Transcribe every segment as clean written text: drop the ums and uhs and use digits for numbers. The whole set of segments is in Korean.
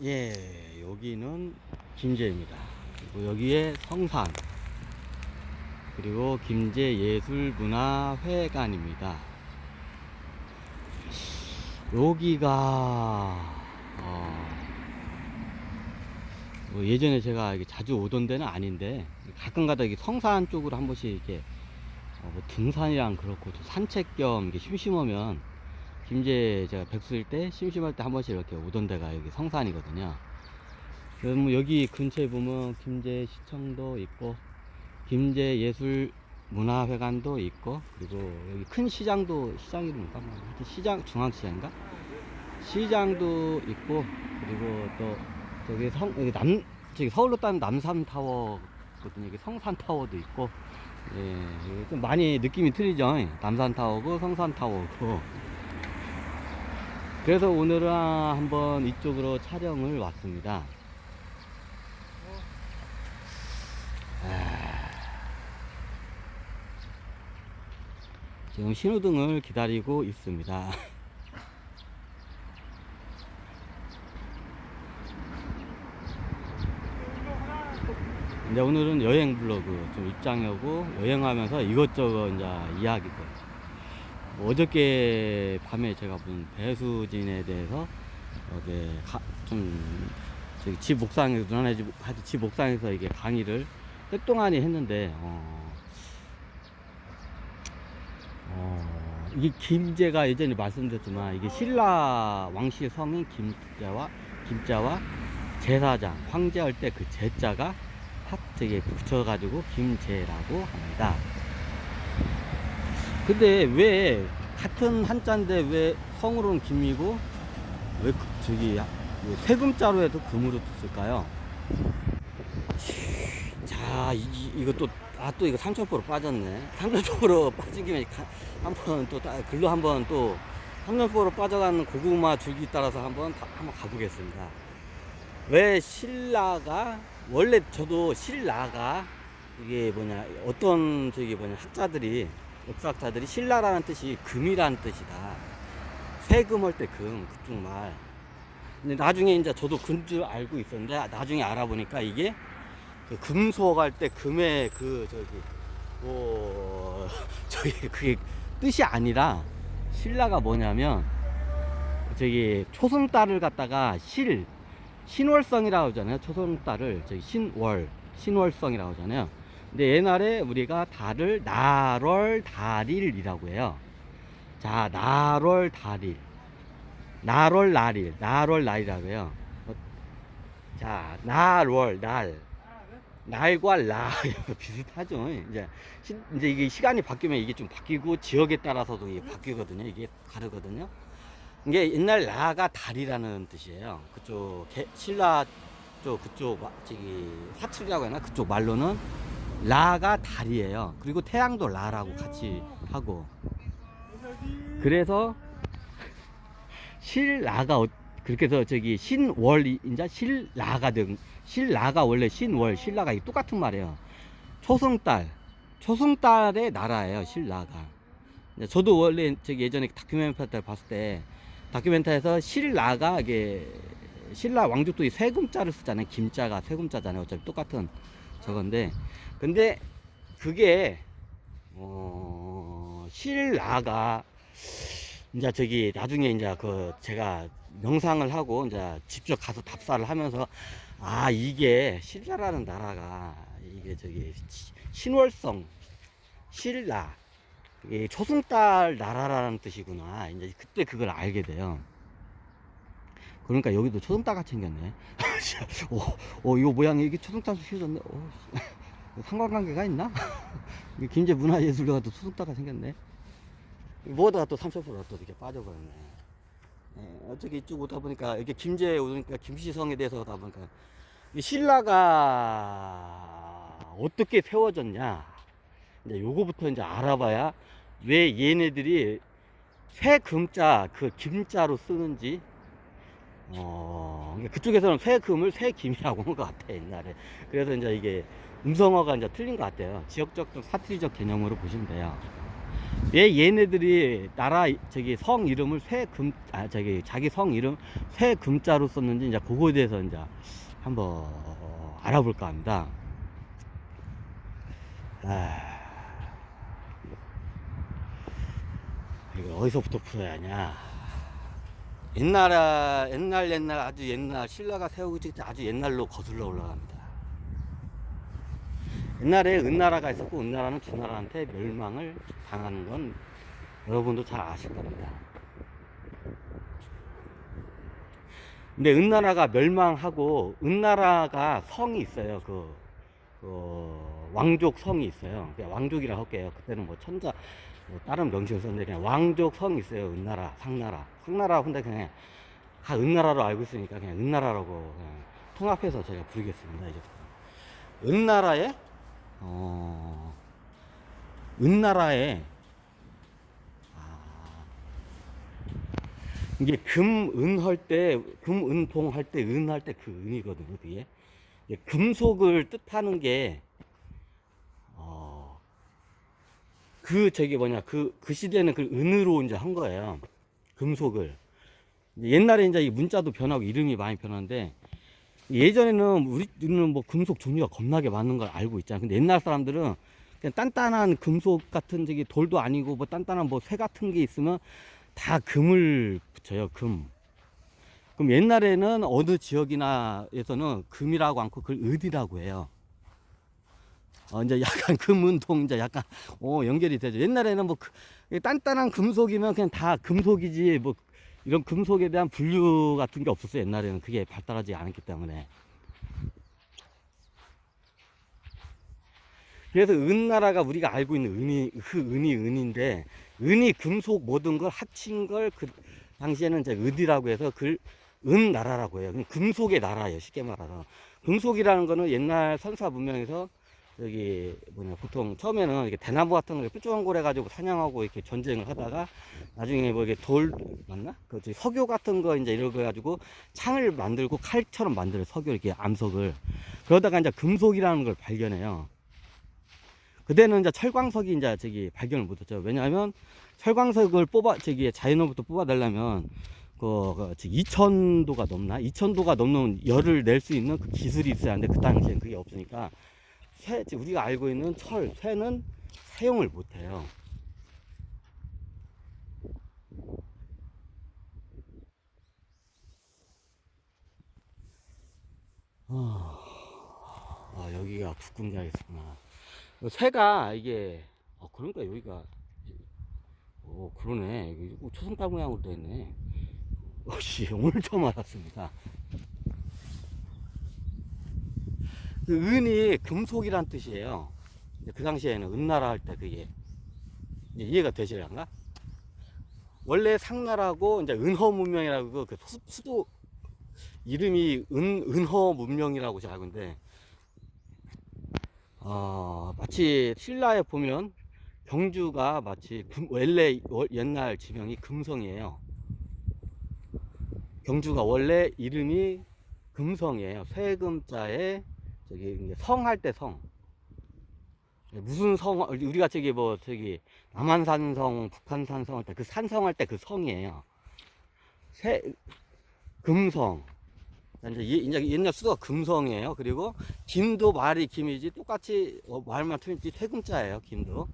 예, 여기는 김제입니다. 그리고 여기에 성산, 그리고 김제예술문화회관입니다. 여기가 뭐 예전에 제가 자주 오던 데는 아닌데 가끔가다 성산 쪽으로 한 번씩 이렇게 뭐 등산이랑 그렇고 또 산책 겸 이게 심심하면 김제 제가 백수일 때 심심할 때 한 번씩 이렇게 오던 데가 여기 성산이거든요. 그래서 뭐 여기 근처에 보면 김제시청도 있고 김제예술문화회관도 있고, 그리고 여기 큰 시장도, 시장 이름이 뭔가 하여튼 시장, 중앙시장인가? 시장도 있고, 그리고 또 저기 여기 저기 서울로 따면 남산타워거든요. 여기 성산타워도 있고. 예, 좀 많이 느낌이 틀리죠. 남산타워고 성산타워고. 그래서 오늘은 한번 이쪽으로 촬영을 왔습니다. 지금 신호등을 기다리고 있습니다. 이제 오늘은 여행 블로그 좀 입장하고 여행하면서 이것저것 이제 이야기들. 뭐 어저께 밤에 제가 본 배수진에 대해서 이렇게 좀 저기 집 옥상에서 누나네 집 옥상에서 이게 강의를 꽤 동안이 했는데 이게 김제가 예전에 말씀드렸지만 이게 신라 왕실 성인 김자와 제사장 황제할 때 그 제자가 저기 붙여가지고 김제라고 합니다. 근데 왜 같은 한자인데 왜 성으로는 김이고 왜 저기 세금자로 해도 금으로 썼을까요? 자, 이거 또 이거 삼천포로 빠졌네. 삼천포로 빠진 김에 한번 또 글로 한번 또 삼천포로 빠져가는 고구마 줄기 따라서 한번 가보겠습니다. 왜 신라가, 원래 저도 신라가 이게 어떤 역사학자들이 신라라는 뜻이 금이라는 뜻이다. 세금할 때 금, 그쪽 말. 근데 나중에 이제 저도 금 줄 알고 있었는데 나중에 알아보니까 이게 그 금속할 때 금의 그게 뜻이 아니라 신라가 뭐냐면 저기 초승달을 갖다가 신월성이라고 하잖아요. 초승달을 신월성이라고 하잖아요. 근데 옛날에 우리가 달을 날월달일이라고 해요. 자, 날월날이라고 해요. 자, 날과 라 비슷하죠. 이제 이게 시간이 바뀌면 이게 좀 바뀌고 지역에 따라서도 이게 바뀌거든요. 이게 다르거든요. 이게 옛날 라가 달이라는 뜻이에요. 그쪽 신라 쪽 그쪽 저기 사투리라고 하나 그쪽 말로는 라가 달이에요. 그리고 태양도 라라고 같이 하고. 그래서 신라가 그렇게 해서 저기 신월이 이제 신라가 원래 신라가 똑같은 말이에요. 초승달의 나라예요. 신라가. 저도 원래 저기 예전에 다큐멘터리 봤을 때 다큐멘터리에서 신라가 이게 신라 왕족도 이 세금자를 쓰잖아요. 김자가 세금자잖아요. 어차피 똑같은 저건데, 근데 그게 신라가 이제 저기 나중에 이제 제가 명상을 하고 이제 직접 가서 답사를 하면서 이게 신라라는 나라가 이게 저기 신월성 신라 이게 초승달 나라라는 뜻이구나. 이제 그때 그걸 알게 돼요. 그러니까 여기도 초승달 같이 생겼네. 이거 모양이 이게 초승달도 씌워졌네. 상관관계가 있나? 김제 문화예술가도 초승달가 생겼네. 뭐다가 또 삼천포로 또 이렇게 빠져버렸네. 어떻게 이쪽 오다 보니까 이렇게 김제에 오니까 김시성에 대해서 오다 보니까 신라가 어떻게 세워졌냐. 이제 요거부터 이제 알아봐야 왜 얘네들이 세금자 그 김자로 쓰는지. 그쪽에서는 세금을 세김이라고 한 것 같아 옛날에. 그래서 이제 이게 음성어가 이제 틀린 것 같아요. 지역적 좀 사투리적 개념으로 보시면 돼요. 왜 얘네들이 나라 저기 성 이름을 쇠금 저기 자기 성 이름 쇠금자로 썼는지 이제 그거에 대해서 이제 한번 알아볼까 합니다. 이거 어디서부터 풀어야 하냐? 옛날 아주 옛날 신라가 세우고 아주 옛날로 거슬러 올라갑니다. 옛날에 은나라가 있었고 은나라는 주나라한테 멸망을 당하는 건 여러분도 잘 아실 겁니다. 근데 은나라가 멸망하고 은나라가 성이 있어요. 왕족 성이 있어요. 그냥 왕족이라고 할게요. 그때는 뭐 천자 뭐 다른 명칭을 썼는데 그냥 왕족 성이 있어요. 은나라, 상나라 근데 그냥 다 은나라로 알고 있으니까 그냥 은나라라고 그냥 통합해서 제가 부르겠습니다. 이제 은나라에 은나라에 이게 금은할 때 금은동 할 때 은할 때 그 은이거든요. 그게 금속을 뜻하는 게 저기 뭐냐 그 시대는 그 은으로 이제 한 거예요. 금속을 옛날에 이제 이 문자도 변하고 이름이 많이 변하는데 예전에는 우리는 뭐 금속 종류가 겁나게 많은 걸 알고 있잖아요. 근데 옛날 사람들은 그냥 단단한 금속 같은 저기 돌도 아니고 뭐 단단한 뭐 쇠 같은 게 있으면 다 금을 붙여요. 금. 그럼 옛날에는 어느 지역이나에서는 금이라고 않고 그걸 은이라고 해요. 이제 약간 금은동 이제 약간 연결이 되죠. 옛날에는 뭐 단단한 금속이면 그냥 다 금속이지 뭐 이런 금속에 대한 분류 같은 게 없었어요. 옛날에는 그게 발달하지 않았기 때문에. 그래서 은나라가 우리가 알고 있는 은인데 은이 금속 모든 걸 합친 걸 그 당시에는 이제 은이라고 해서 그 은나라라고 해요. 금속의 나라예요. 쉽게 말하면 금속이라는 거는 옛날 선사 문명에서 여기 뭐냐 보통 처음에는 이렇게 대나무 같은 걸 뾰족골해 가지고 사냥하고 이렇게 전쟁을 하다가 나중에 뭐 이게 돌 맞나? 그 석유 같은 거 이제 이런 거 가지고 창을 만들고 칼처럼 만들어 석유 이렇게 암석을 그러다가 이제 금속이라는 걸 발견해요. 그때는 이제 철광석이 이제 저기 발견을 못했죠. 왜냐하면 철광석을 자연으로부터 뽑아내려면 2000도가 넘나? 2000도가 넘는 열을 낼 수 있는 그 기술이 있어야 하는데 그 당시엔 그게 없으니까 우리가 알고 있는 쇠는 사용을 못해요. 여기가 국궁장이구나. 쇠가 이게 그러니까 여기가 그러네. 이거 초승달 모양으로 되어 있네. 오늘 처음 알았습니다. 그 은이 금속이란 뜻이에요. 그 당시에는 은나라 할 때 그게 이해가 되시려나? 원래 상나라고 이제 은허 문명이라고 그 수도 이름이 은허 문명이라고 제가 알고 있는데 마치 신라에 보면 경주가 마치 원래 옛날 지명이 금성이에요. 경주가 원래 이름이 금성이에요. 쇠금자에 저기 성 할 때 성. 무슨 성 우리가 남한산성, 북한산성 할 때 그 산성 할 때 그 성이에요. 금성. 이제 옛날 수도가 금성이에요. 그리고 김도 말이 김이지 똑같이 말만 틀리지 쇠금자예요. 김도.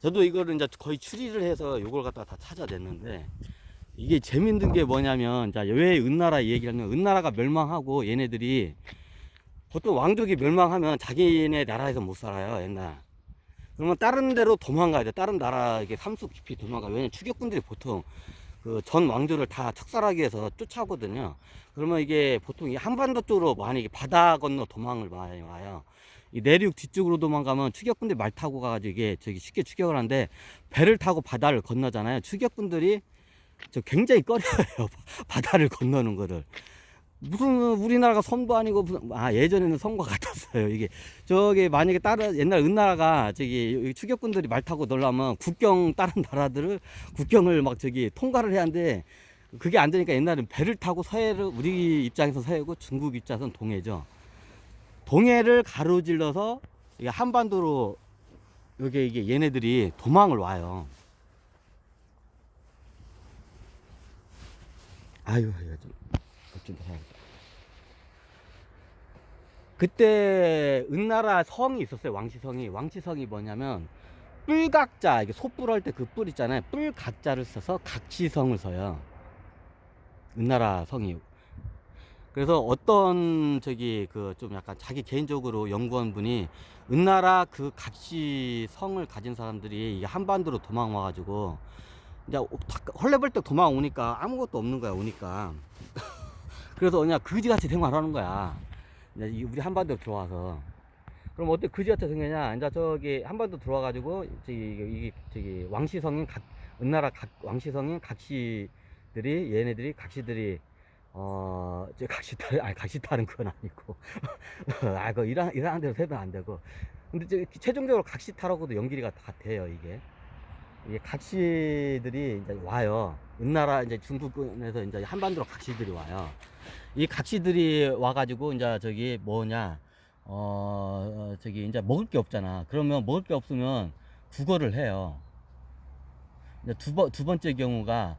저도 이거를 이제 거의 추리를 해서 요걸 갖다가 다 찾아냈는데 이게 재밌는 게 뭐냐면 왜 은나라 얘기를 하면 은나라가 멸망하고 얘네들이 보통 왕족이 멸망하면 자기네 나라에서 못 살아요. 옛날. 그러면 다른 데로 도망가야 돼. 다른 나라 이게 삼수 깊이 도망가. 왜냐면 추격군들이 보통 그 전 왕조를 다 척살하기 위해서 쫓아오거든요. 그러면 이게 보통 이 한반도 쪽으로 많이 바다 건너 도망을 많이 와요. 이 내륙 뒤쪽으로 도망가면 추격군들이 말 타고 가가지고 이게 쉽게 추격을 하는데 배를 타고 바다를 건너잖아요. 추격군들이 굉장히 꺼려요. 바다를 건너는 거를. 무슨 우리나라가 섬도 아니고 예전에는 섬과 같았어요. 이게 만약에 다른 옛날 은나라가 추격군들이 말 타고 놀라면 다른 나라들을 국경을 막 통과를 해야 하는데 그게 안 되니까 옛날에는 배를 타고 우리 입장에서 서해고 중국 입장에서는 동해죠. 동해를 가로질러서 한반도로 여기 이게 얘네들이 도망을 와요. 아유, 이거 좀 해야겠다. 그때 은나라 성이 있었어요. 왕시성이 뭐냐면 뿔각자, 이게 소뿔 할 때 그 뿔 있잖아요. 뿔각자를 써서 각시성을 써요. 은나라 성이. 그래서 어떤 저기 그 좀 약간 자기 개인적으로 연구원 분이 은나라 그 각시성을 가진 사람들이 이게 한반도로 도망 와가지고 이제 헐레벌떡 도망 오니까 아무것도 없는 거야. 오니까 그래서 그냥 그지같이 생활하는 거야. 이제 우리 한반도 들어와서. 그럼 어때 그지같이 생겼냐? 이제 저기 한반도 들어와가지고 저기 왕시성인 은나라 왕시성인 각시들이 얘네들이 각시들이 저 각시탈 아니 각시탈은 그건 아니고 그 이런 대로 세면 안 되고. 근데 최종적으로 각시탈하고도 연결이가 다 돼요. 이게 각시들이 이제 와요. 은나라 이제 중국에서 이제 한반도로 각시들이 와요. 이 각시들이 와가지고 이제 저기 뭐냐, 저기 이제 먹을 게 없잖아. 그러면 먹을 게 없으면 국어를 해요. 이제 두 번째 경우가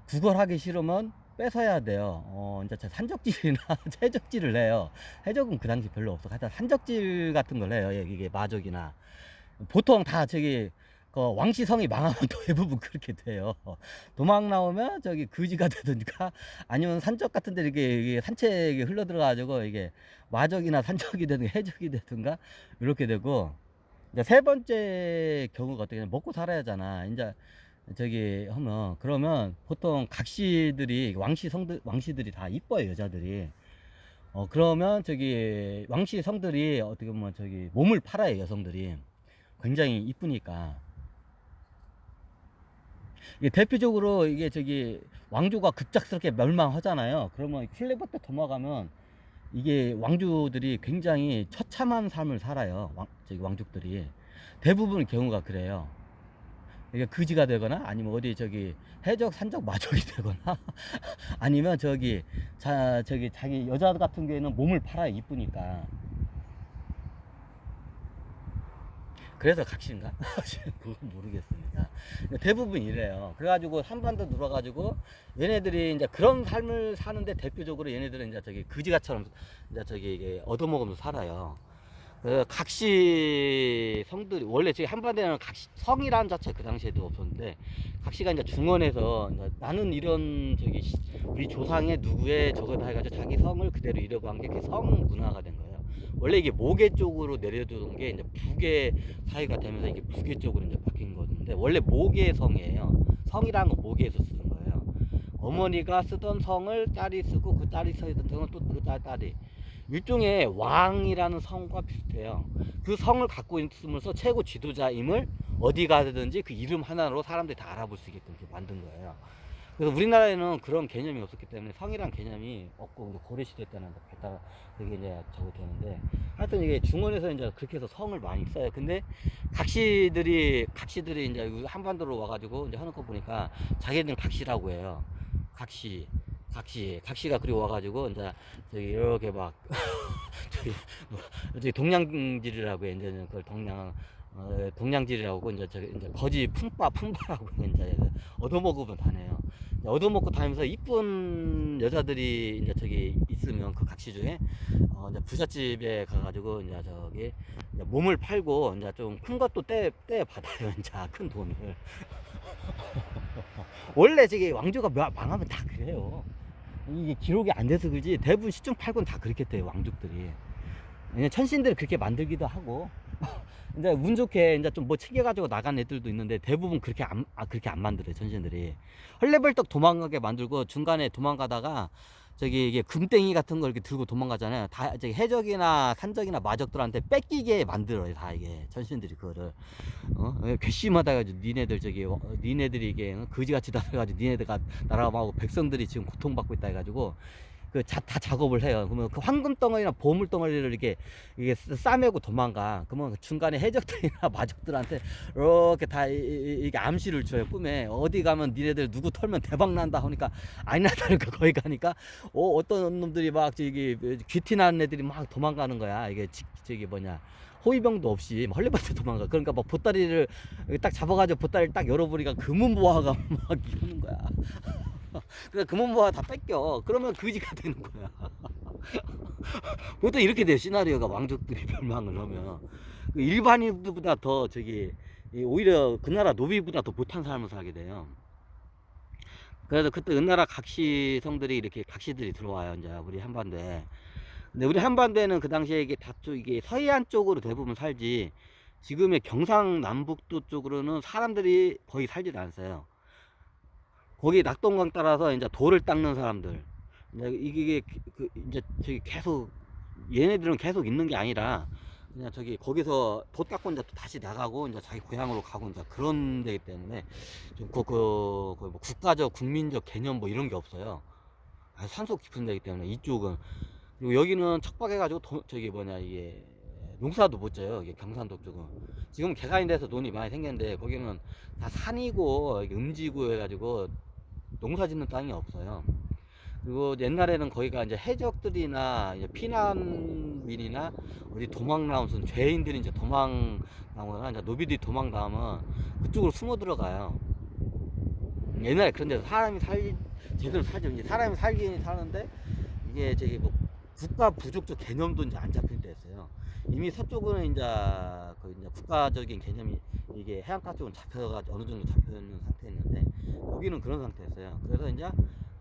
국어를 하기 싫으면 뺏어야 돼요. 이제 산적질이나 해적질을 해요. 해적은 그 당시 별로 없어. 하여튼 산적질 같은 걸 해요. 이게 마족이나. 보통 다 저기 그 왕시성이 망하면 대부분 그렇게 돼요. 도망 나오면 저기 거지가 되든가 아니면 산적 같은 데 이게 산책에 흘러 들어가지고 이게 마적이나 산적이 되든가 해적이 되든가 이렇게 되고. 이제 세 번째 경우가 어떻게 먹고 살아야 하잖아. 이제 저기 하면 그러면 보통 각시들이 왕시들이 다 이뻐요, 여자들이. 그러면 저기 왕시 성들이 어떻게 보면 저기 몸을 팔아요, 여성들이. 굉장히 이쁘니까. 이게 대표적으로 이게 저기 왕조가 급작스럽게 멸망하잖아요. 그러면 킬레버트 도망가면 이게 왕조들이 굉장히 처참한 삶을 살아요. 저기 왕족들이 대부분 경우가 그래요. 이게 거지가 되거나 아니면 어디 저기 해적 산적 마족이 되거나 아니면 저기 자기 여자 같은 경우에는 몸을 팔아요, 이쁘니까. 그래서 각시인가? 그건 모르겠습니다. 대부분 이래요. 그래가지고 한반도 들어가지고 얘네들이 이제 그런 삶을 사는데 대표적으로 얘네들은 이제 저기 거지가처럼 이제 저기 이게 얻어먹으면서 살아요. 각시 성들이 원래 저기 한반도에는 각시 성이라는 자체 그 당시에도 없었는데, 각시가 이제 중원에서 이제 나는 이런 저기 우리 조상의 누구의 저거다 해가지고 자기 성을 그대로 이어간 게 성 문화가 된 거예요. 원래 이게 모계 쪽으로 내려두는 게 이제 북의 사회가 되면서 이게 북의 쪽으로 이제 바뀐 건데, 원래 모계 성이에요. 성이라는 건 모계에서 쓰는 거예요. 어머니가 쓰던 성을 딸이 쓰고 그 딸이 쓰던 성을 또 그 딸이, 일종의 왕이라는 성과 비슷해요. 그 성을 갖고 있으면서 최고 지도자임을 어디 가든지 그 이름 하나로 사람들이 다 알아볼 수 있게끔 이렇게 만든 거예요. 그래서 우리나라에는 그런 개념이 없었기 때문에 성이란 개념이 없고, 고려시대 때는 갖다가 그게 이제 저거 되는데, 하여튼 이게 중원에서 이제 그렇게 해서 성을 많이 써요. 근데 각시들이 이제 한반도로 와가지고 이제 하는 거 보니까 자기들은 각시라고 해요. 각시가 그리고 와가지고 이제 저기 이렇게 막 저기 동냥질이라고 해. 이제 그걸 동냥질이라고 이제 거지 품바라고 이제 얻어먹으면 다네요. 얻어먹고 다니면서 이쁜 여자들이 이제 저기 있으면 그 각시 중에 이제 부잣집에 가가지고 이제 저기 이제 몸을 팔고 이제 좀 큰 것도 떼 받아요. 이제 큰 돈을. 원래 저기 왕조가 망하면 다 그래요. 이게 기록이 안 돼서 그지 대부분 시중 팔곤 다 그렇게 돼요, 왕족들이. 천신들이 그렇게 만들기도 하고 이제 운 좋게 이제 좀 뭐 챙겨가지고 나간 애들도 있는데 대부분 그렇게 안 만들어요, 천신들이. 헐레벌떡 도망가게 만들고 중간에 도망가다가 저기 이게 금땡이 같은 걸 이렇게 들고 도망가잖아요. 다 저기 해적이나 산적이나 마적들한테 뺏기게 만들어요, 다 이게 천신들이 그거를. 괘씸하다 해가지고 니네들이 이게 거지같이 다 해가지고 니네들가 나라하고 백성들이 지금 고통받고 있다 해가지고 다 작업을 해요. 그러면 그 황금 덩어리나 보물 덩어리를 이게 싸매고 도망가. 그러면 중간에 해적들이나 마적들한테 이렇게 다 이게 암시를 줘요, 꿈에. 어디 가면 니네들 누구 털면 대박 난다 하니까 아니나 다를까 거기 가니까 어떤 놈들이 막 저기 귀티 나는 애들이 막 도망가는 거야. 이게 저기 뭐냐 호위병도 없이 막 헐레벌떡 도망가. 그러니까 막 보따리를 딱 잡아가지고 보따리를 딱 열어보니까 금은보화가 막 이러는 거야. 그래서 금은보화 다 뺏겨. 그러면 거지가 되는 거야. 보통 이렇게 돼요, 시나리오가. 왕족들이 멸망을 하면 그 일반인들보다 더 오히려 그 나라 노비보다 더 못한 삶을 살게 돼요. 그래서 그때 은나라 각시성들이 이렇게 각시들이 들어와요, 이제 우리 한반도에. 근데 우리 한반도에는 그 당시에 이게 서해안 쪽으로 대부분 살지, 지금의 경상남북도 쪽으로는 사람들이 거의 살질 않았어요. 거기 낙동강 따라서 이제 돌을 닦는 사람들, 이게 이제 저기 계속, 얘네들은 계속 있는 게 아니라 그냥 거기서 돛 닦고 이제 또 다시 나가고 이제 자기 고향으로 가고 이제 그런 데기 때문에 좀 뭐 국가적 국민적 개념 뭐 이런 게 없어요. 아주 산속 깊은 데기 때문에 이쪽은. 그리고 여기는 척박해가지고 이게 농사도 못 져요. 이게 경산도 쪽은 지금 개간이 돼서 논이 많이 생겼는데, 거기는 다 산이고 음지고 해가지고 농사 짓는 땅이 없어요. 그리고 옛날에는 거기가 이제 해적들이나 이제 피난민이나 어디 도망 나온 무슨 죄인들이 이제 도망 나오거나 이제 노비들이 도망 나오면 그쪽으로 숨어 들어가요. 옛날에 그런 데서 제대로 살죠. 이제 사람이 살긴 사는데, 이게 뭐 국가 부족적 개념도 이제 안 잡힌 데였어요. 이미 서쪽은 이제 이제 국가적인 개념이 이게 해안가 쪽은 어느 정도 잡혀 있는 상태였는데, 거기는 그런 상태였어요. 그래서 이제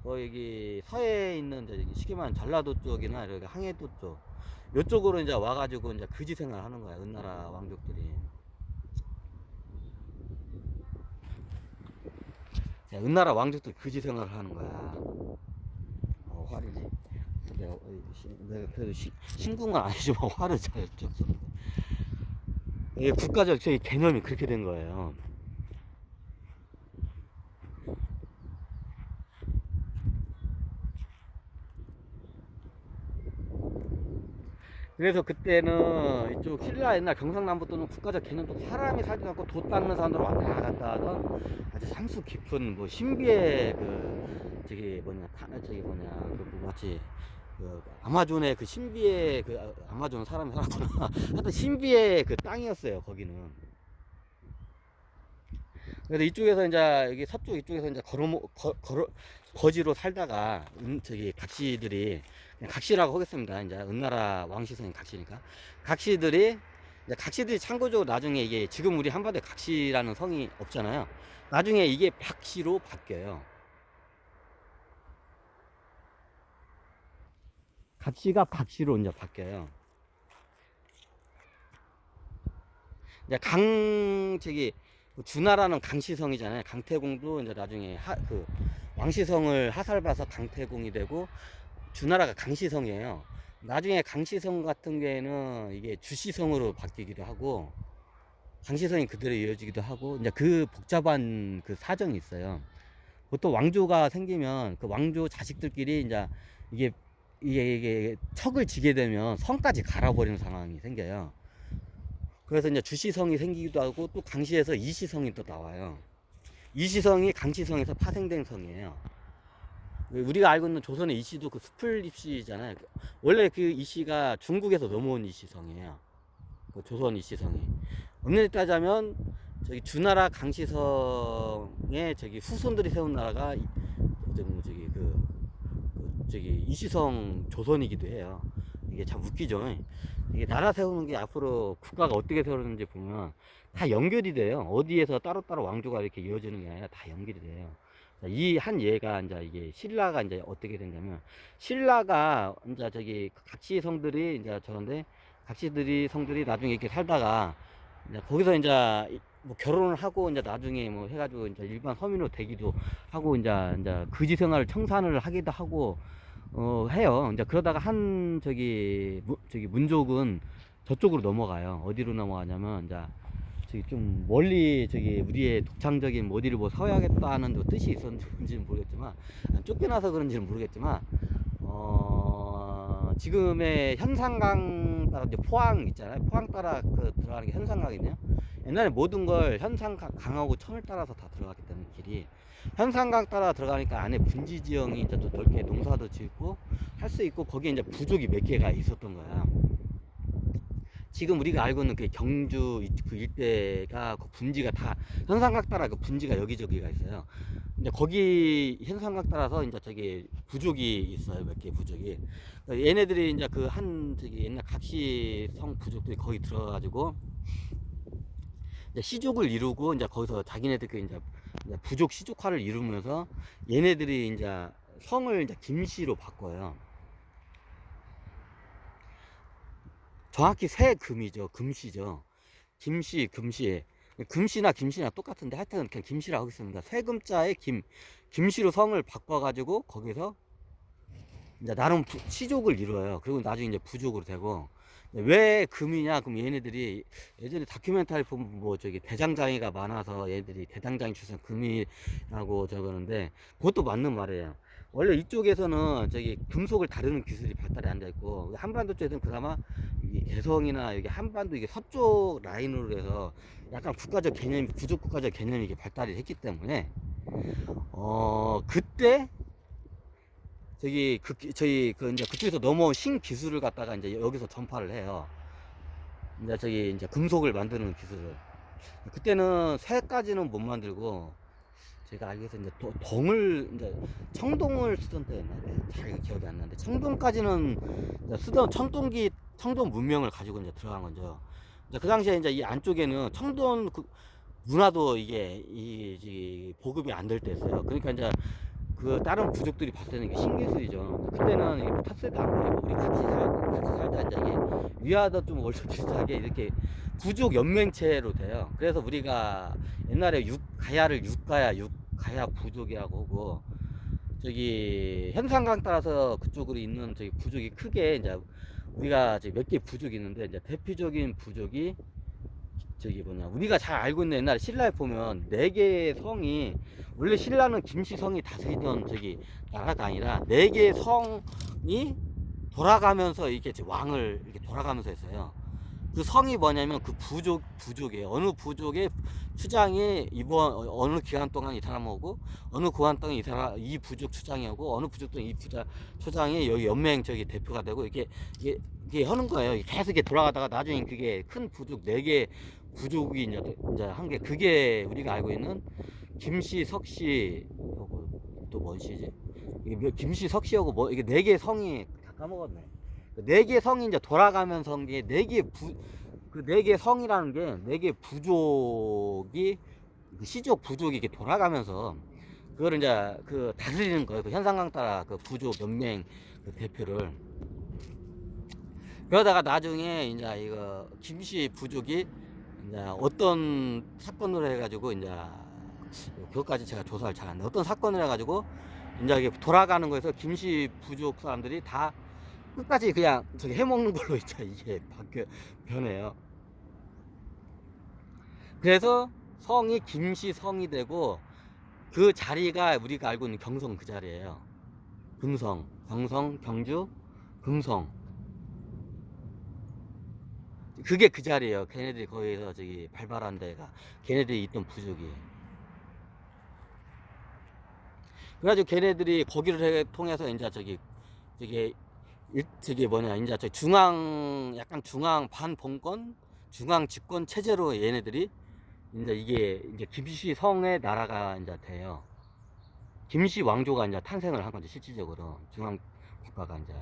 여기 서해에 있는 이제 쉽게 말하면 전라도 쪽이나 이렇게 항해도 쪽, 이쪽으로 이제 와가지고 이제 거지 생활 하는 거야, 은나라 왕족들이. 은나라 왕족들 거지 생활을 하는 거야. 화리지. 내가 그래도 신궁은 아니지만 화를 잘 줬어. 이게 국가적 개념이 그렇게 된 거예요. 그래서 그때는 이쪽 신라 옛날 경상남북도는 국가적 개념도 사람이 살지 않고 돛 닦는 사람들 왔다 갔다 하던 아주 상수 깊은 뭐 신비의 마치 아마존의 그 신비의 아마존 사람이 살았구나. 하여튼 신비의 그 땅이었어요, 거기는. 그래서 이쪽에서 이제 여기 서쪽 이쪽에서 이제 거지로 살다가 각시들이, 각시라고 하겠습니다. 이제 은나라 왕시성인 각시니까. 각시들이 참고적으로 나중에 이게 지금 우리 한반도에 각시라는 성이 없잖아요. 나중에 이게 박시로 바뀌어요. 각시가 박시로 이제 바뀌어요. 이제 주나라는 강시성이잖아요. 강태공도 이제 나중에 왕시성을 하살봐서 강태공이 되고, 주나라가 강시성이에요. 나중에 강시성 같은 경우에는 이게 주시성으로 바뀌기도 하고, 강시성이 그대로 이어지기도 하고, 이제 그 복잡한 그 사정이 있어요. 보통 왕조가 생기면 그 왕조 자식들끼리 이제 이게 척을 지게 되면 성까지 갈아버리는 상황이 생겨요. 그래서 이제 주시성이 생기기도 하고, 또 강시에서 이시성이 또 나와요. 이시성이 강시성에서 파생된 성이에요. 우리가 알고 있는 조선의 이시도 그 수풀 입시잖아요. 원래 그 이시가 중국에서 넘어온 이시성이에요. 그 조선 이시성이. 엄연히 따자면 주나라 강시성의 후손들이 세운 나라가 이시성 조선이기도 해요. 이게 참 웃기죠. 이게 나라 세우는 게 앞으로 국가가 어떻게 세우는지 보면 다 연결이 돼요. 어디에서 따로따로 왕조가 이렇게 이어지는 게 아니라 다 연결이 돼요. 이 한 예가 이제 이게 신라가 이제 어떻게 됐냐면, 신라가 이제 각시성들이 이제 각시들이 나중에 이렇게 살다가 이제 거기서 이제 뭐 결혼을 하고 이제 나중에 뭐 해가지고 이제 일반 서민으로 되기도 하고, 이제 거지 생활을 청산을 하기도 하고 해요. 이제 그러다가 문족은 저쪽으로 넘어가요. 어디로 넘어가냐면 이제 좀 멀리 우리의 독창적인 어디를 뭐 서야겠다는 뜻이 있었는지는 모르겠지만, 쫓겨나서 그런지는 모르겠지만, 지금의 현상강 따라 이제 포항 있잖아요. 포항 따라 들어가는 게 현상강이네요. 옛날에 모든 걸 현상강하고 천을 따라서 다 들어갔기 때문에 길이 현상강 따라 들어가니까 안에 분지 지형이 이제 또 넓게 농사도 짓고 할 수 있고, 거기에 이제 부족이 몇 개가 있었던 거야. 지금 우리가 알고 있는 그 경주 그 일대가 그 분지가 다 현상각 따라 그 분지가 여기저기가 있어요. 근데 거기 현상각 따라서 이제 저기 부족이 있어요. 몇 개 부족이. 얘네들이 이제 그 한 저기 옛날 각시성 부족들이 거기 들어가지고 이제 시족을 이루고 이제 거기서 자기네들 그 이제 부족 시족화를 이루면서 얘네들이 이제 성을 이제 김씨로 바꿔요. 정확히 새금이죠. 금씨죠. 김씨, 금씨. 금씨나 김씨나 똑같은데 하여튼 그냥 김씨라고 하겠습니다. 세금자에 김씨로 성을 바꿔가지고 거기서 이제 나름 시족을 이루어요. 그리고 나중에 이제 부족으로 되고. 왜 금이냐? 그럼 얘네들이 예전에 다큐멘터리 보면 뭐 저기 대장장이가 많아서 얘들이 대장장이 출신 금이라고 적었는데 그것도 맞는 말이에요. 원래 이쪽에서는 저기 금속을 다루는 기술이 발달이 안 돼 있고 한반도 쪽에서는 그나마 이 개성이나 여기 한반도 이게 서쪽 라인으로 해서 약간 국가적 개념, 부족 국가적 개념이 이게 발달이 했기 때문에 그때 저희 이제 그쪽에서 넘어온 신기술을 갖다가 이제 여기서 전파를 해요. 이제 이제 금속을 만드는 기술을. 그때는 쇠까지는 못 만들고, 제가 알기로서 이제 이제 청동을 쓰던 때였나? 잘 기억이 안 나는데, 청동까지는 쓰던 청동 문명을 가지고 이제 들어간 거죠. 그 당시에 이제 이 안쪽에는 청동 문화도 이게 보급이 안 될 때였어요. 그러니까 이제 그 다른 부족들이 봤을 때는 이게 신기술이죠. 그때는 이게 탑세도 안 보이고 우리 같이 살다 이제 이게 위아더 좀 월드 비슷하게 이렇게 부족 연맹체로 돼요. 그래서 우리가 옛날에 가야를 육가야 부족이라고 하고 저기 현상강 따라서 그쪽으로 있는 저기 부족이 크게 이제 우리가 몇 개 부족이 있는데 이제 대표적인 부족이 저기 뭐냐 우리가 잘 알고 있는 옛날에 신라에 보면 4개의 성이 원래 신라는 김씨성이 다스리던 저기 나라가 아니라 4개의 성이 돌아가면서 이렇게 왕을 이렇게 돌아가면서 했어요. 그 성이 뭐냐면 그 부족이에요. 어느 부족의 추장이 이번 어느 기간 동안 이 사람 오고 어느 기간 동안 이 부족 추장이 오고 어느 부족 동안 이 추장이 여기 연맹 저기 대표가 되고 이게 하는 거예요. 계속 이렇게 돌아가다가 나중에 그게 큰 부족 4개 부족이 이제 한 게 그게 우리가 알고 있는 김씨, 석씨, 또 뭔 씨지? 이게 김씨, 석씨하고 뭐 이게 4개 성이 다 까먹었네. 4개 성이 이제 돌아가면서 게 4개 성이라는 게 4개 부족이 시족 부족이 이렇게 돌아가면서 그거를 이제 그 다스리는 거예요. 그 현상강 따라 그 부족 연맹 그 대표를. 그러다가 나중에 이제 이거 김씨 부족이 이제 어떤 사건으로 해가지고 이제 그것까지 제가 조사를 잘 안 해. 어떤 사건을 해가지고 이제 이게 돌아가는 거에서 김씨 부족 사람들이 다 끝까지 그냥 저기 해먹는 걸로 이제 이게 변해요. 그래서 성이 김씨 성이 되고 그 자리가 우리가 알고 있는 경성 그 자리예요. 금성, 경성, 경주, 금성. 그게 그 자리예요. 걔네들이 거기서 저기 발발한 데가 걔네들이 있던 부족이. 그래가지고 걔네들이 거기를 통해서 이제 저기 뭐냐 이제 저 약간 중앙 반봉건 중앙 집권 체제로 얘네들이 이제 이게 김씨 성의 나라가 이제 돼요. 김씨 왕조가 이제 탄생을 한 거죠. 실질적으로 중앙 국가가 이제.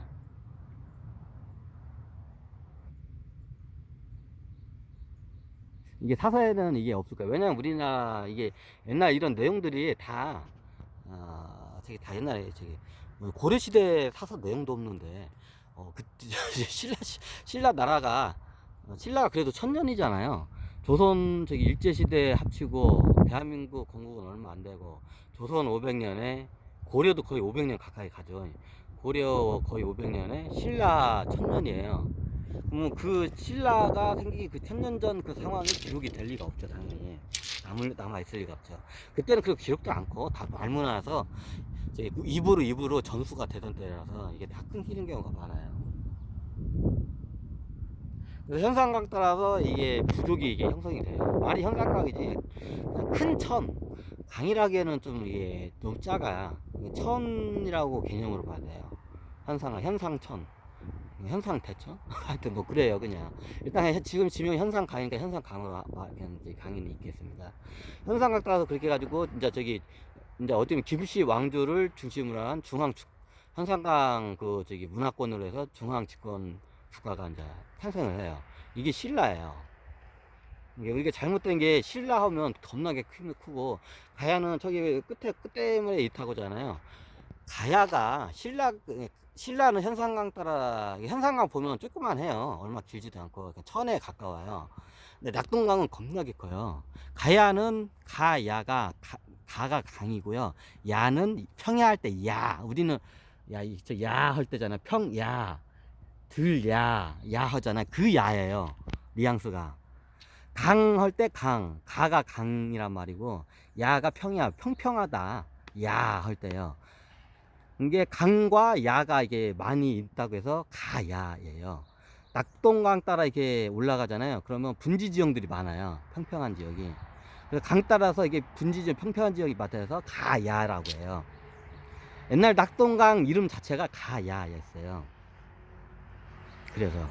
이게 사서에는 이게 없을 거예요. 왜냐면 우리나라 이게 옛날 이런 내용들이 다 다 옛날에 뭐 고려시대 사서 내용도 없는데 신라 나라가 신라가 그래도 1000년이잖아요. 조선 일제시대 합치고 대한민국 건국은 얼마 안 되고 조선 500년에 고려도 거의 500년 가까이 가죠. 고려 거의 500년에 신라 1000년이에요. 그럼 그 신라가 생기기 그 1000년 전 그 상황이 기록이 될 리가 없죠. 당연히 남아있을 리가 없죠. 그때는 그 기록도 않고 다 말문화서 입으로 전수가 되던 때라서 이게 다 끊기는 경우가 많아요. 그래서 현상각 따라서 이게 부족이 이게 형성이 돼요. 말이 현상각이지 큰 천, 강이라기에는 좀 이게 너무 작아요. 천이라고 개념으로 봐야 돼요. 현상천. 현상대처? 하여튼 뭐 그래요 그냥. 일단 지금 지명 현상강이니까 현상강으로 강의는 있겠습니다. 현상강 따라서 그렇게 해가지고 이제 저기 이제 어쩌면 김씨 왕조를 중심으로 한 중앙 현상강 그 저기 문화권으로 해서 중앙 집권 국가가 이제 탄생을 해요. 이게 신라예요. 이게 우리가 잘못된 게 신라 하면 겁나게 크고 가야는 저기 끝에 있다고잖아요. 가야가 신라는 현상강 따라 현상강 보면 조그만해요. 얼마 길지도 않고 천에 가까워요. 근데 낙동강은 겁나게 커요. 가야는 가가 강이고요. 야는 평야할 때 야. 우리는 야 할 때잖아. 평야 들야 야 하잖아. 그 야예요. 뉘앙스가. 강 할 때 가가 강이란 말이고 야가 평야 평평하다. 야 할 때요. 이게 강과 야가 이게 많이 있다고 해서 가야예요. 낙동강 따라 이렇게 올라가잖아요. 그러면 분지 지형들이 많아요. 평평한 지역이. 그래서 강 따라서 이게 분지 지형 평평한 지역이 맞아서 가야라고 해요. 옛날 낙동강 이름 자체가 가야였어요. 그래서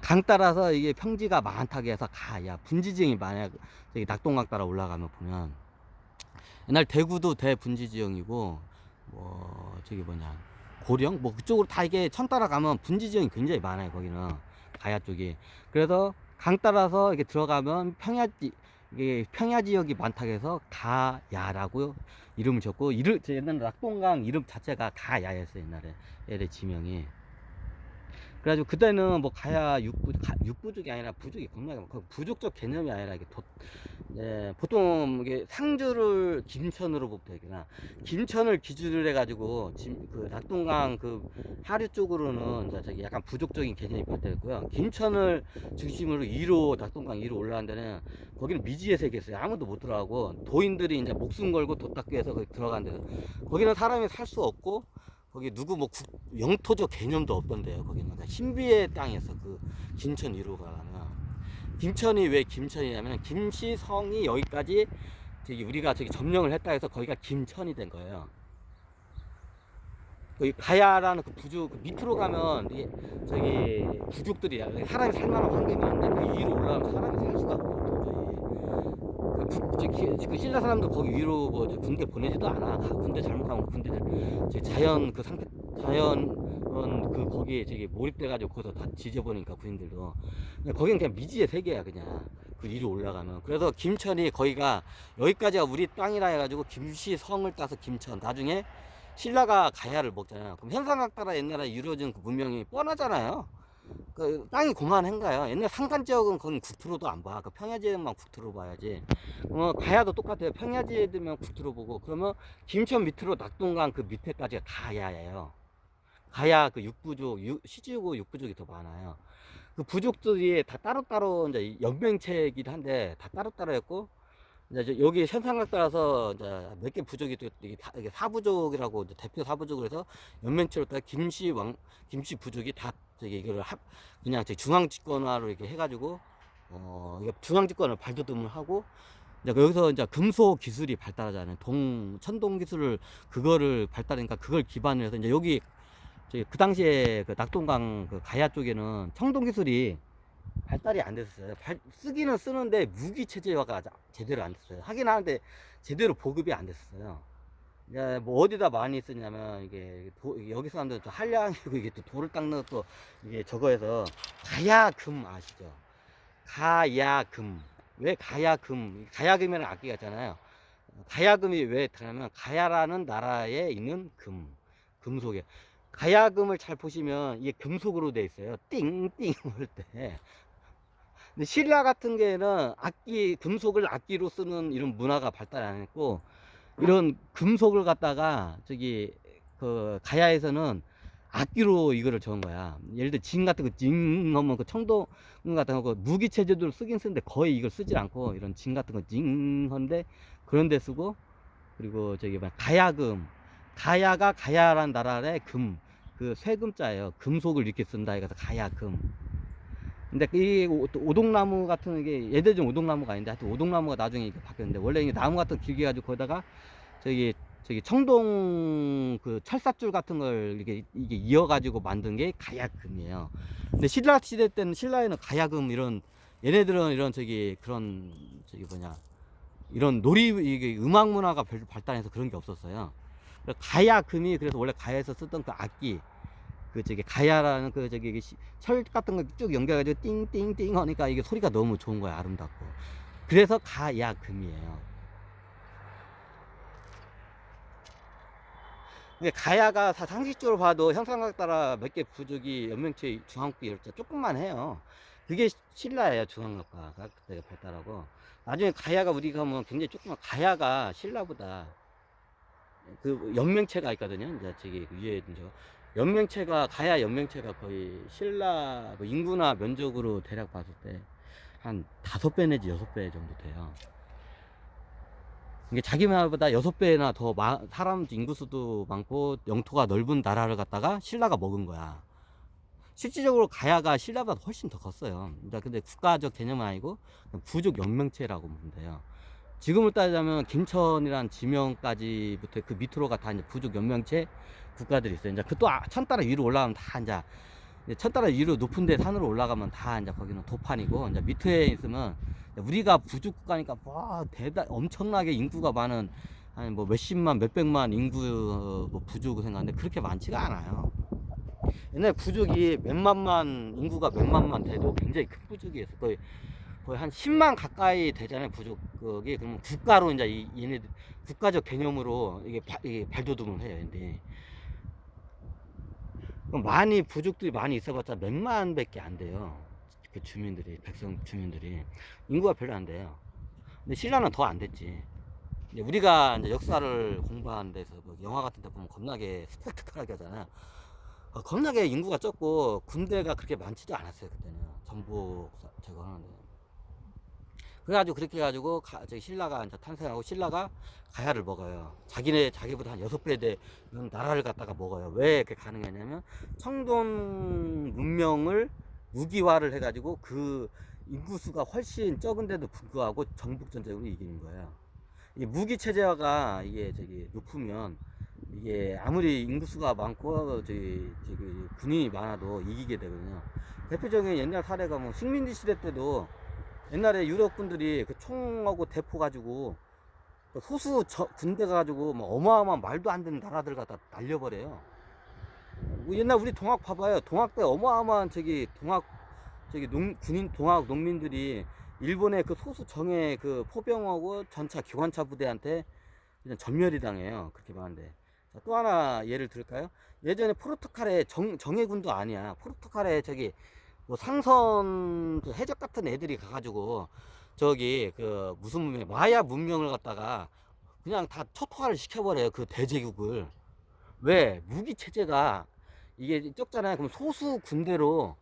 강 따라서 이게 평지가 많다고 해서 가야 분지 지형이 많아요. 저기 낙동강 따라 올라가면 보면 옛날 대구도 대분지 지형이고 뭐 저기 뭐냐 고령 뭐 그쪽으로 다 이게 천 따라가면 분지 지형이 굉장히 많아요. 거기는 가야 쪽이. 그래서 강 따라서 이렇게 들어가면 이게 평야 지역이 많다고 해서 가야라고 이름을 줬고 옛날 낙동강 이름 자체가 가야였어요. 옛날에 지명이. 그래가지고 그때는 뭐 가야 육부족이 아니라 부족이 겁나게 많고 부족적 개념이 아니라 이게 보통 이게 상주를 김천으로 보면 되구나. 김천을 기준으로 해가지고 그 낙동강 그 하류 쪽으로는 이제 저기 약간 부족적인 개념이 발달했고요. 김천을 중심으로 낙동강 위로 올라간 데는 거기는 미지의 세계였어요. 아무도 못 들어가고 도인들이 이제 목숨 걸고 돛 닦기 위해서 거기 들어간 데서 거기는 사람이 살 수 없고 거기 누구 뭐 영토적 개념도 없던데요. 거기는 신비의 땅이었어. 그 김천 위로 가면 김천이 왜 김천이냐면 김씨성이 여기까지 저기 우리가 저기 점령을 했다 해서 거기가 김천이 된 거예요. 거기 가야라는 그 부족 그 밑으로 가면 이게 저기 부족들이 사람이 살만한 환경이 많은데 그 위로 올라가면 사람이 살 수가 없어 도저히. 그 신라 사람들 거기 위로 뭐 군대 보내지도 않아. 군대 잘못하면 군대들 자연 그 상태 그 거기에 저기 몰입돼가지고 거기서 다 지져버리니까 군인들도. 거기는 그냥 미지의 세계야 그냥 그 위로 올라가면. 그래서 김천이 거기가 여기까지가 우리 땅이라 해가지고 김씨성을 따서 김천. 나중에 신라가 가야를 먹잖아요. 그럼 현상각 따라 옛날에 이루어진 그 문명이 뻔하잖아요. 그 땅이 고만한가요? 옛날 산간 지역은 거긴 국토로도 안 봐. 그 평야지역만 국토로 봐야지. 가야도 똑같아요. 평야지역만 국토로 보고 그러면 김천 밑으로 낙동강 그 밑에까지가 가야예요. 가야 그 시주고 육부족이 더 많아요. 그 부족들이 다 따로따로 이제 연맹체이긴 한데 다 따로따로였고 이제 여기 현상각 따라서 이제 몇 개 부족이 또 이게 사부족이라고 대표 사부족을 해서 연맹체로 따라 김씨 부족이 다 저기 이거를 그냥 중앙집권화로 이렇게 해가지고 이게 중앙집권을 발돋움을 하고 이제 여기서 이제 금속 기술이 발달하잖아요. 천동 기술을 그거를 발달하니까 그걸 기반으로 해서 이제 여기 그 당시에 그 낙동강 그 가야 쪽에는 청동 기술이 발달이 안 됐었어요. 쓰기는 쓰는데 무기 체제화가 제대로 안 됐어요. 하긴 하는데 제대로 보급이 안 됐었어요. 이제 뭐 어디다 많이 쓰냐면 이게 여기 사람들 또 한량이고 이게 또 돌을 닦는 또 이게 저거에서 가야금 아시죠? 가야금. 왜 가야금? 가야금이라는 악기가 있잖아요. 가야금이 왜 되냐면 가야라는 나라에 있는 금속에 가야금을 잘 보시면 이게 금속으로 돼 있어요. 띵띵 할 때. 근데 신라 같은 경우에는 금속을 악기로 쓰는 이런 문화가 발달 안 했고 이런 금속을 갖다가 저기 그 가야에서는 악기로 이거를 적은 거야. 예를 들어 징 같은 거 징 하면 그 청동 같은 거 무기 체제로 쓰긴 쓰는데 거의 이걸 쓰지 않고 이런 징 같은 거 징 하는데 그런 데 쓰고 그리고 저기 뭐 가야가 가야라는 나라의 그 쇠금자예요. 금속을 이렇게 쓴다 해서 가야금. 근데 이 오동나무 같은 게 얘들 좀 오동나무가 아닌데 하여튼 오동나무가 나중에 이렇게 바뀌었는데 원래 이 나무 같은 거 길게 가지고 거기다가 저기 저기 청동 그 철사줄 같은 걸 이게 이어가지고 만든 게 가야금이에요. 근데 신라 시대 때는 신라에는 가야금 이런 얘네들은 이런 저기 그런 저기 뭐냐 이런 이게 음악 문화가 별로 발달해서 그런 게 없었어요. 가야금이 그래서 원래 가야에서 쓰던 그 악기 그 저기 가야라는 그 저기 철 같은 거 쭉 연결해가지고 띵띵띵 하니까 이게 소리가 너무 좋은 거야 아름답고. 그래서 가야금이에요. 근데 가야가 상식적으로 봐도 형상각 따라 몇 개 부족이 연명체 중앙국이 이렇게 조금만 해요. 그게 신라예요 중앙국가가 그때 발달하고. 나중에 가야가 우리가 뭐 굉장히 조그만 가야가 신라보다 그 연명체가 있거든요. 이제 저기 위에 이제 연명체가 가야 연명체가 거의 신라 뭐 인구나 면적으로 대략 봤을 때 한 5배 내지 6배 정도 돼요. 이게 자기 나라보다 6배나 더 사람 인구수도 많고 영토가 넓은 나라를 갖다가 신라가 먹은 거야. 실질적으로 가야가 신라보다 훨씬 더 컸어요. 근데 국가적 개념은 아니고 부족 연명체라고 보면 돼요. 지금을 따지자면 김천이란 지명까지부터 그 밑으로가 다 이제 부족 연명체 국가들이 있어요. 이제 그또 천따라 위로 올라가면 다 이제 천따라 위로 높은데 산으로 올라가면 다 이제 거기는 도판이고 이제 밑에 있으면 우리가 부족 국가니까 뭐 엄청나게 인구가 많은 한 뭐 몇십만 몇백만 인구 뭐 부족을 생각하는데 그렇게 많지가 않아요. 옛날 부족이 몇만만 인구가 몇만만 돼도 굉장히 큰 부족이었어. 거의 한 10만 가까이 되잖아요 부족이. 그러면 국가로 이제 얘네 국가적 개념으로 이게 발돋움을 해요. 근데 많이 부족들이 많이 있어봤자 몇만 밖에 안 돼요. 그 주민들이 주민들이 인구가 별로 안 돼요. 근데 신라는 더 안 됐지. 이제 우리가 이제 역사를 공부하는 데서 뭐 영화 같은 데 보면 겁나게 스펙타클하게 하잖아요. 겁나게 인구가 적고 군대가 그렇게 많지도 않았어요 그때는. 전부 저거 하는데. 그래가지고 그렇게 해가지고 저기 신라가 이제 탄생하고 신라가 가야를 먹어요. 자기보다 한 6배 되는 나라를 갖다가 먹어요. 왜 이렇게 가능했냐면 청동 문명을 무기화를 해가지고 그 인구수가 훨씬 적은데도 불구하고 정복전쟁으로 이기는 거예요. 이 무기 체제화가 이게 저기 높으면 이게 아무리 인구수가 많고 저기 군인이 많아도 이기게 되거든요. 대표적인 옛날 사례가 뭐 식민지 시대 때도 옛날에 유럽 분들이 그 총하고 대포 가지고 소수 군대 가지고 뭐 어마어마한 말도 안 되는 나라들 갖다 날려버려요. 뭐 옛날 우리 동학 봐봐요. 동학 때 어마어마한 군인 동학 농민들이 일본의 그 소수 정예 그 포병하고 전차 기관차 부대한테 그냥 전멸이 당해요. 그렇게 많은데. 자, 또 하나 예를 들을까요? 예전에 포르투갈의 정예군도 아니야. 포르투갈의 저기 뭐 상선 그 해적 같은 애들이 가가지고 저기 그 무슨 문명 마야 문명을 갖다가 그냥 다 초토화를 시켜버려요. 그 대제국을. 왜? 무기 체제가 이게 적잖아요. 그럼 소수 군대로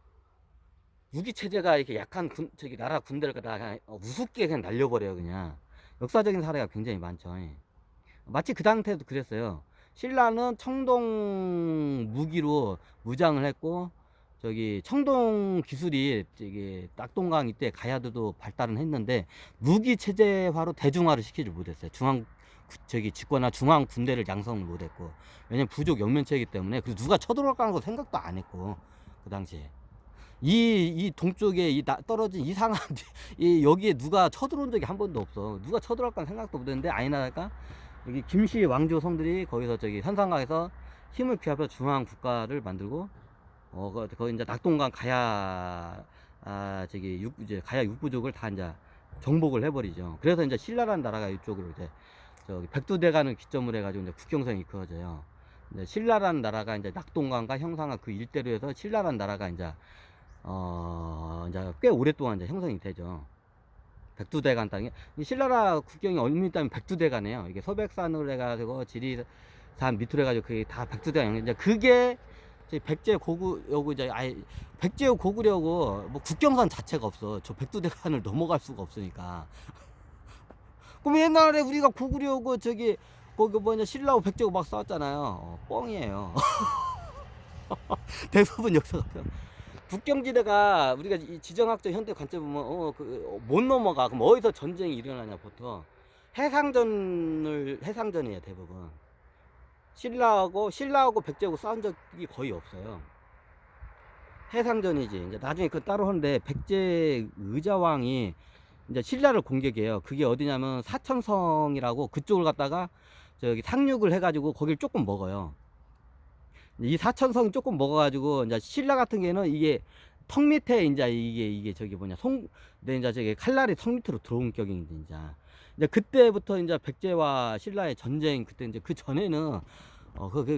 무기 체제가 이렇게 약한 저기 나라 군대를 갖다가 우습게 그냥 날려버려요. 그냥 역사적인 사례가 굉장히 많죠. 마치 그 당시에도 그랬어요. 신라는 청동 무기로 무장을 했고 저기 청동 기술이 저기 낙동강 이때 가야도도 발달은 했는데 무기 체제화로 대중화를 시키지 못했어요. 저기 집권화 중앙 군대를 양성을 못했고 왜냐면 부족 영면체이기 때문에 그리고 누가 쳐들어올 거라는 거 생각도 안 했고 그 당시에 이 동쪽에 떨어진 이상한 여기에 누가 쳐들어온 적이 한 번도 없어. 누가 쳐들어올 거라는 생각도 못했는데 아니나랄까 여기 김씨 왕조 성들이 거기서 저기 산상강에서 힘을 피합해서 중앙 국가를 만들고 거기 이제 낙동강 가야 이제 가야 육부족을 다 이제 정복을 해버리죠. 그래서 이제 신라라는 나라가 이쪽으로 이제 저기 백두대간을 기점으로 해가지고 이제 국경선이 그어져요. 이제 신라라는 나라가 이제 낙동강과 형상과 그 일대로 해서 신라라는 나라가 이제 이제 꽤 오랫동안 이제 형성이 되죠. 백두대간 땅에 신라라 국경이 얼마 있다면 백두대간이에요. 이게 서백산으로 해가지고 지리산 밑으로 해가지고 그게 다 백두대간. 이제 그게 백제 고구려고 이제 아예 백제 고구려고 뭐 국경선 자체가 없어. 저 백두대간을 넘어갈 수가 없으니까. 그럼 옛날에 우리가 고구려고 저기 거기 뭐냐 신라고 백제고 막 싸웠잖아요. 뻥이에요. 대부분 역사가 국경지대가 우리가 이 지정학적 현대 관점 보면 못 넘어가. 그럼 어디서 전쟁이 일어나냐 보통 해상전이에요 대부분. 신라하고 백제하고 싸운 적이 거의 없어요. 해상전이지. 이제 나중에 그 따로 하는데 백제 의자왕이 이제 신라를 공격해요. 그게 어디냐면 사천성이라고 그쪽을 갖다가 저기 상륙을 해가지고 거길 조금 먹어요. 이 사천성 조금 먹어가지고 이제 신라 같은 경우는 이게 턱 밑에 이제 저기 뭐냐 근데 이제 저기 칼날이 턱 밑으로 들어온 격인데 이제 그때부터 이제 백제와 신라의 전쟁 그때 이제 그 전에는